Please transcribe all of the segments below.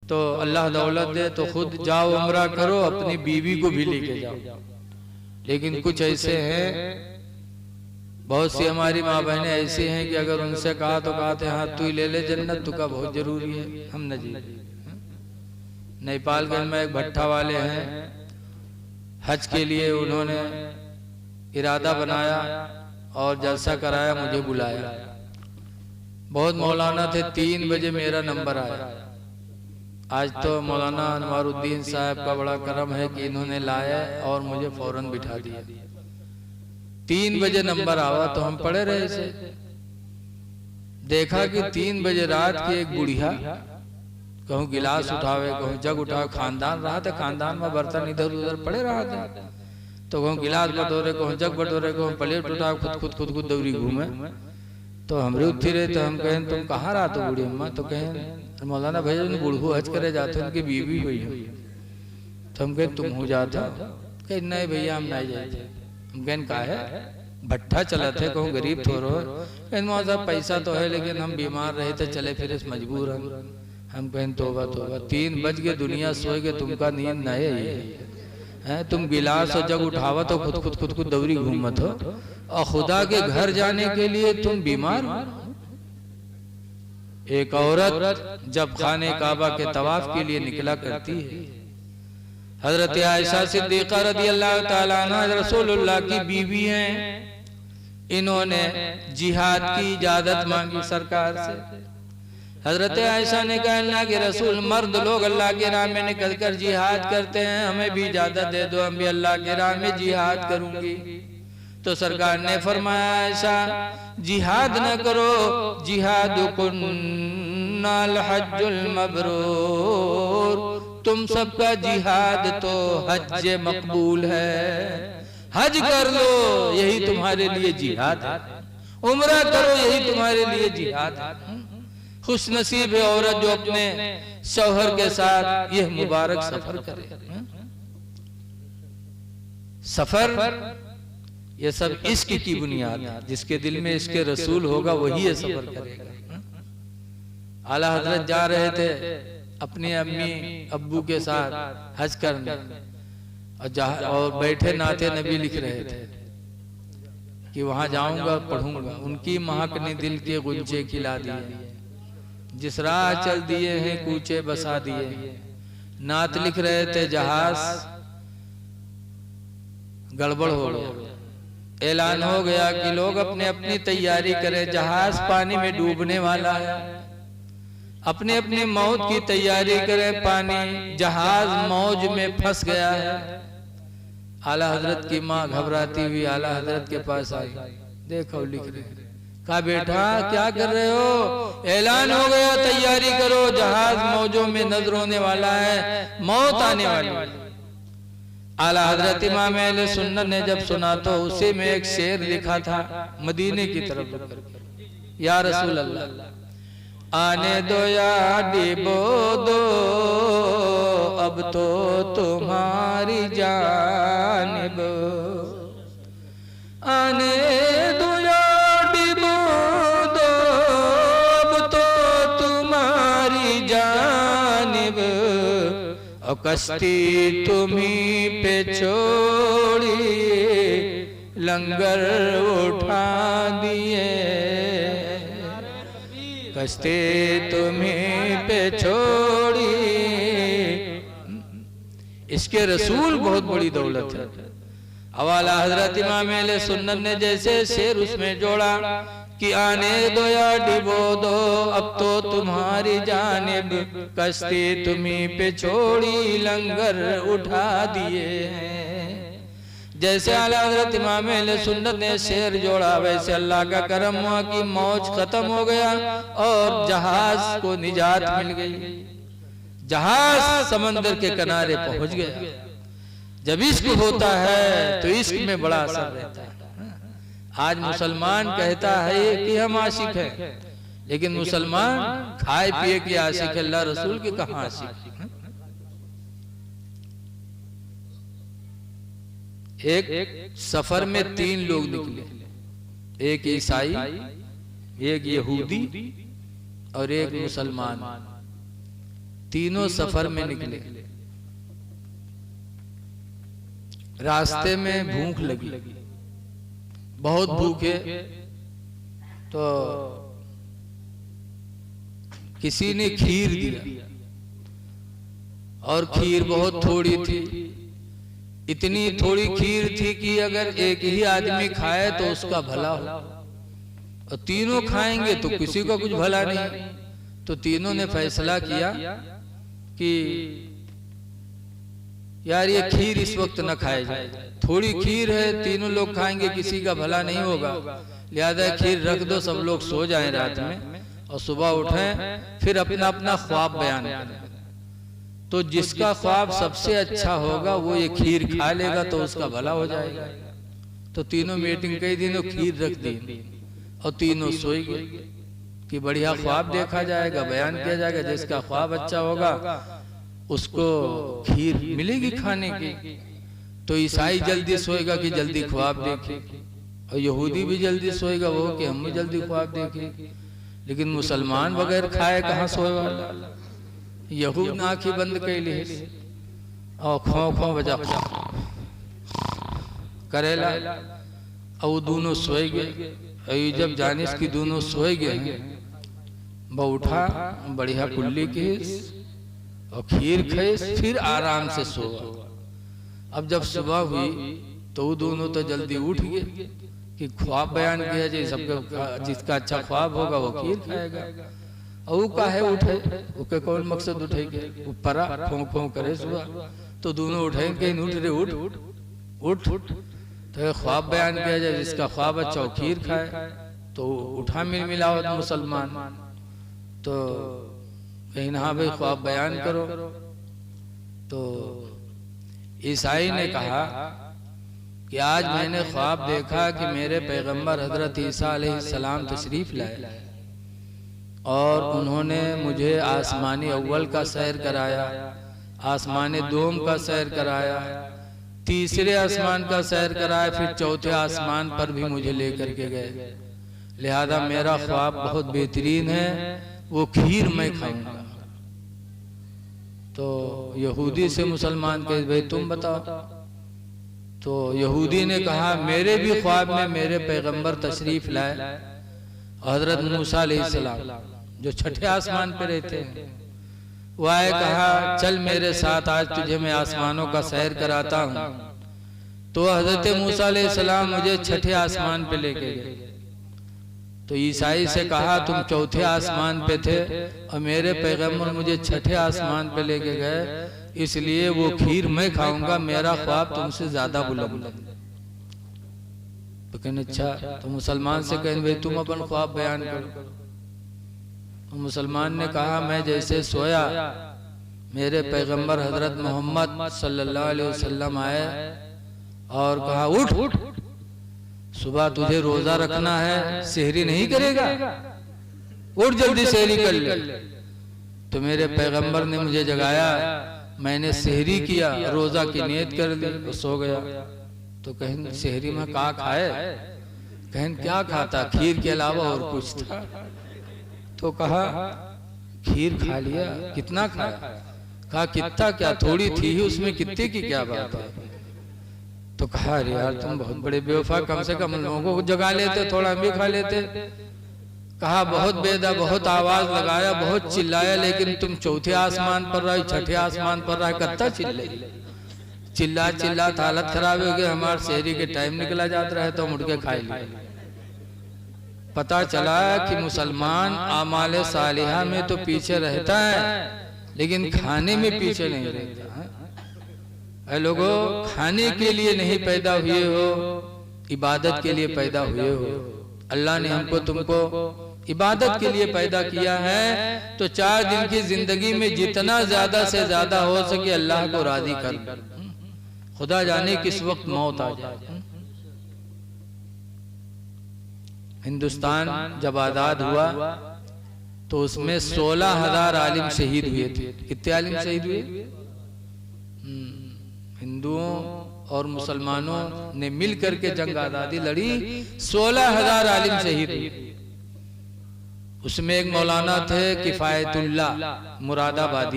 तो अल्लाह दौलत दे तो खुद जाओ उम्रा करो, अपनी बीवी को भी लेके जाओ। लेकिन कुछ ऐसे हैं, बहुत सी हमारी माँ बहनें ऐसी हैं कि अगर उनसे कहा तो कहते हैं हाँ तू ही ले ले, जन्नत तू का बहुत जरूरी है। हम न जी, नेपालगंज में एक भट्ठा वाले हैं, हज के लिए उन्होंने इरादा बनाया और जलसा कराया, मुझे बुलाया। बहुत मौलाना थे, 3 बजे मेरा नंबर आया। आज तो मौलाना अनवारुद्दीन साहब का बड़ा करम है कि इन्होंने लाया और मुझे फौरन बिठा दिया। 3 बजे नंबर आवा तो हम पड़े रहे से, देखा कि 3 बजे रात की एक बुढ़िया कहूँ गिलास उठावे, कहूँ जग उठावे, खानदान रहा था, खानदान में बर्तन इधर उधर पड़े रहा था, तो कहूँ गिलास बटोरे, कहूँ जग बटोरे, कहूँ प्लेट उठा, खुद दौरी घूमे। तो हमरे उठी रहे, तो हम कहें तुम कहाँ रहा तो बूढ़ी अम्मा? तो कहें मौलाना भैया उन बूढ़ू हज करे जाते, उनकी बीवी हुई है। तो हम कहें तुम हो जाता? कहे नहीं भैया हम नहीं जाते। हम कहें का है? भट्ठा चला थे, कहूँ गरीब थोड़ो। कहें मौसा पैसा तो है लेकिन हम बीमार रहे थे, चले फिर मजबूर हम कहें तोबा तोबा, 3 बज के दुनिया सोए के तुमका नींद नहीं है? तुम गिलास और जग उठावा तो खुद दौरी घूमत हो, और खुदा के घर जाने के लिए तुम बीमार हो। एक औरत जब खाने काबा के तवाफ के लिए निकला करती है, हजरत आयशा सिद्दीक़ा रज़ी अल्लाह ताला अन्हा रसूलुल्लाह की बीवी हैं, इन्होंने जिहाद की इजाजत मांगी सरकार से। हजरत आयशा ने कहा अल्लाह के रसूल, मर्द लोग अल्लाह के राह में निकल कर जिहाद करते हैं, हमें भी इजाजत दे दो, हम भी अल्लाह के राह में जिहाद करूंगी। तो सरकार ने फरमाया आयशा जिहाद न करो, जिहादुकुन्नल हज्जुल मबरूर, तुम सबका जिहाद तो हज मकबूल है, हज कर लो यही तुम्हारे लिए जिहाद है, उम्रा करो यही तुम्हारे लिए जिहाद है। खुश नसीब है औरत जो अपने शौहर के साथ यह मुबारक सफर करे। सफर ये सब इश्क की बुनियाद है, जिसके दिल में इसके रसूल होगा वही ये सफर करेगा। आला हजरत जा रहे थे अपनी अम्मी अब्बू के साथ हज करने, और बैठे नाते नबी लिख रहे थे कि वहां जाऊंगा पढ़ूंगा, उनकी महक ने दिल के गुंजे खिला दिए, जिस राह चल दिए हैं कूचे बसा दिए। नात लिख रहे थे जहाज गड़बड़ हो गया, ऐलान हो गया कि लोग अपने अपनी तैयारी करें, जहाज पानी में डूबने वाला है, अपने अपनी मौत की तैयारी करें, पानी जहाज मौज में फंस गया है। आला हजरत की माँ घबराती हुई आला हजरत के पास आई, देखो लिख रहे, कहा बेटा क्या कर रहे हो? ऐलान हो गया तैयारी करो, जहाज मौजों में नजर होने वाला है, मौत आने वाली। आला हजरत इमाम अहले सुन्नत ने जब सुना तो उसी में एक शेर लिखा था मदीने की तरफ, या रसूल अल्लाह आने दो या डिबो दो, अब तो तुम्हारी जानिब, आने दो और कश्ती तुम्ही पे छोड़ी, लंगर उठा दिए, कश्ती तुम्ही पे छोड़ी। इसके रसूल बहुत बड़ी दौलत है। अवाला हजरत इमाम अहले सुन्नत ने जैसे शेर उसमें जोड़ा कि आने दो या डिबो दो, अब तो तुम्हारी जानिब, कश्ती तुम्ही पे छोड़ी, लंगर उठा दिए हैं। जैसे आला हजरत इमाम अहले सुन्नत ने शेर जोड़ा, वैसे अल्लाह का करम हुआ कि मौज खत्म हो गया और जहाज को निजात मिल गई, जहाज समंदर के किनारे पहुंच गया। जब इश्क होता है तो इश्क में बड़ा असर रहता है। आज मुसलमान कहता है कि हम आशिक हैं, लेकिन मुसलमान खाए पिए की आशिक, अल्लाह रसूल की कहां आशिक? एक सफर में 3 लोग निकले, एक ईसाई, एक यहूदी और एक मुसलमान। तीनों सफर में निकले। रास्ते में भूख लगी, बहुत भूखे, तो किसी ने खीर दिया और खीर बहुत थोड़ी थी। इतनी थोड़ी खीर थी कि अगर एक ही आदमी खाए तो उसका भला हो, और तीनों खाएंगे तो किसी का कुछ भला नहीं। तो तीनों ने फैसला किया कि यार ये खीर इस वक्त न खाए जाए, थोड़ी खीर है, तीनों लोग खाएंगे, किसी का भला नहीं होगा, लिहाजा खीर रख दो, सब लोग सो जाएं रात में और सुबह उठें फिर अपना अपना ख्वाब बयान करें। तो जिसका ख्वाब सबसे अच्छा होगा वो ये खीर खा लेगा तो उसका भला हो जाएगा। तो तीनों मीटिंग कई दिनों खीर रख दी और तीनों सोई गए कि बढ़िया ख्वाब देखा जाएगा, बयान किया जाएगा, जिसका ख्वाब अच्छा होगा उसको खीर मिलेगी खाने की। तो ईसाई जल्दी सोएगा कि जल्दी ख्वाब देखे, और यहूदी भी जल्दी सोएगा वो कि हम भी जल्दी ख्वाब देखें। लेकिन मुसलमान बगैर खाए कहाँ सोए वाला। यहूद आंखें बंद कैली और खो खो बजा करेला, और वो दोनों सोए गए। जब जानिस की दोनों सोए गए, वो उठा, बढ़िया कुल्ली की और खीर खाई, फिर आराम से सोआ। अब जब सुबह हुई तो वो दोनों तो जल्दी उठ गए कि ख्वाब बयान किया जाए, सबका जिसका अच्छा ख्वाब होगा वो खीर खाएगा। और काहे उठे, उसके कौन मकसद उठेगे, ऊपरा फों फों करे सुबह। तो दोनों उठे, कहीं उठ रहे, उठ उठ। तो ख्वाब बयान किया जाए, जिसका ख्वाब अच्छा हो खीर खाए। तो उठा मिलावट मुसलमान, तो कहीं हाँ भाई ख्वाब बयान करो। तो ईसाई ने कहा कि आज मैंने ख्वाब देखा कि मेरे पैगंबर हजरत ईसा अलैहिस्सलाम तशरीफ लाए और उन्होंने मुझे आसमानी अव्वल का सैर कराया, आसमानी दोम का सैर कराया, तीसरे आसमान का सैर कराया, फिर चौथे आसमान पर भी मुझे लेकर के गए। लिहाजा मेरा ख्वाब बहुत बेहतरीन है, वो खीर मैं खाऊंगा। तो यहूदी से मुसलमान कहे भाई तुम बताओ। तो यहूदी ने कहा मेरे भी ख्वाब में मेरे पैगंबर तशरीफ लाए, हजरत मूसा अलैहिस्सलाम जो छठे आसमान पे रहते हैं, वो आए, कहा चल मेरे साथ, आज तुझे मैं आसमानों का सैर कराता हूँ। तो हजरत मूसा अलैहिस्सलाम मुझे छठे आसमान पे लेके गए। तो ईसाई से कहा तुम चौथे आसमान पे थे और मेरे पैगंबर मुझे छठे आसमान पे लेके गए, इसलिए वो खीर मैं खाऊंगा, मेरा ख्वाब तुमसे ज्यादा बुलंद है। तो कहने अच्छा। तो मुसलमान से कहें भाई तुम अपन ख्वाब बयान करो। तो मुसलमान ने कहा मैं जैसे सोया, मेरे पैगंबर हजरत मोहम्मद सल्लल्लाहु अलैहि वसल्लम आए और कहा उठ, सुबह तुझे रोजा रखना है, सेहरी नहीं करेगा, उठ जल्दी सेहरी कर ले। तो मेरे पैगंबर ने मुझे जगाया, मैंने सेहरी किया, रोजा की नियत कर ली तो सो गया। तो कहें सेहरी में का खाए, कहें क्या खाता, खीर के अलावा और कुछ था। तो कहा खीर खा लिया, कितना खाया, कहा कितना क्या, थोड़ी थी ही, उसमें कितने की क्या बात है। तो कहा अरे यार तुम बहुत बड़े बेवफा, कम से कम लोगों को जगा लेते, थोड़ा हम भी खा लेते। कहा बहुत बेदा, बहुत आवाज लगाया, बहुत चिल्लाया, लेकिन तुम चौथे आसमान पर रहे, छठे आसमान पर रहे, कत्ता चिल्ले, चिल्ला चिल्ला हालत खराब हो गई। हमारे शहरी के टाइम निकला जाता रहे तो मुड़ के खाई लिए। पता चला कि मुसलमान आमाले सालिहा में तो पीछे रहता है, लेकिन खाने में पीछे नहीं रहता। लोगों, खाने के लिए नहीं पैदा हुए हो, इबादत के लिए पैदा हुए हो। अल्लाह ने हमको तुमको इबादत के लिए पैदा किया है, तो 4 दिन की जिंदगी में जितना ज्यादा से ज्यादा हो सके अल्लाह को राजी कर। खुदा जाने किस वक्त मौत आ जाए। हिंदुस्तान जब आजाद हुआ तो उसमें 16,000 आलिम शहीद हुए थे। कितने आलिम शहीद हुए? हिंदुओं और मुसलमानों ने मिलकर के जंग आजादी लड़ी, 16,000 आलिम शहीद हुए। उसमें एक मौलाना थे किफायतुल्लाह मुरादाबाद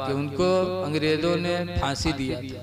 के, उनको अंग्रेजों ने फांसी दिया था।